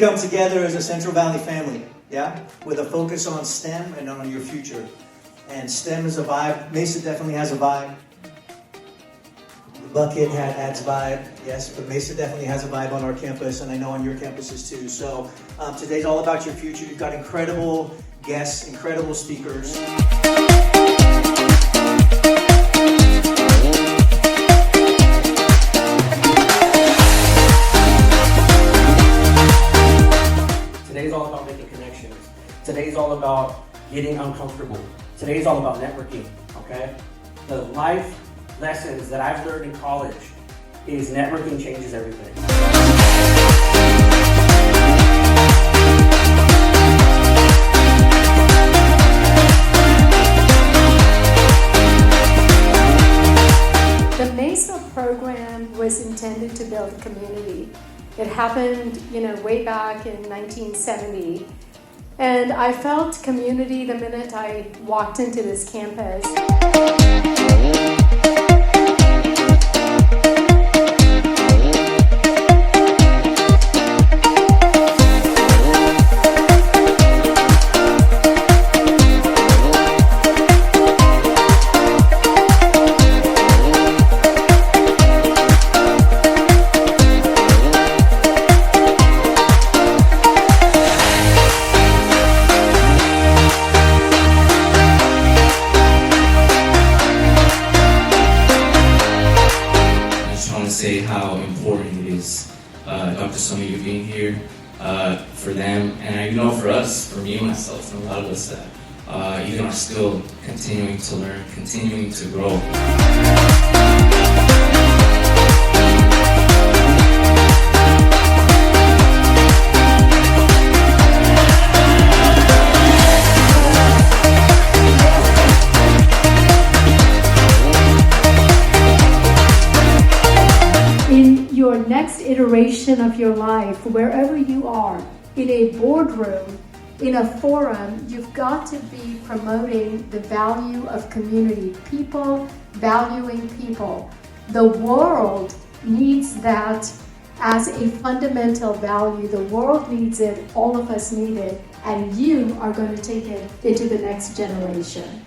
come together as a Central Valley family, yeah? With a focus on STEM and on your future. And STEM is a vibe. Mesa definitely has a vibe. Buckhead adds vibe, yes, but Mesa definitely has a vibe on our campus, and I know on your campuses too. So today's all about your future. You've got incredible guests, incredible speakers. Today's all about making connections. Today's all about getting uncomfortable. Today's all about networking, okay? The life lessons that I've learned in college is networking changes everything. The MESA program was intended to build a community. It happened, way back in 1970. And I felt community the minute I walked into this campus. Say how important it is, Dr. Sumi, you being here, for them, and for us, for me, myself, and a lot of us that even are still continuing to learn, continuing to grow. Your next iteration of your life, wherever you are, in a boardroom, in a forum, you've got to be promoting the value of community, people valuing people. The world needs that as a fundamental value. The world needs it, all of us need it, and you are going to take it into the next generation.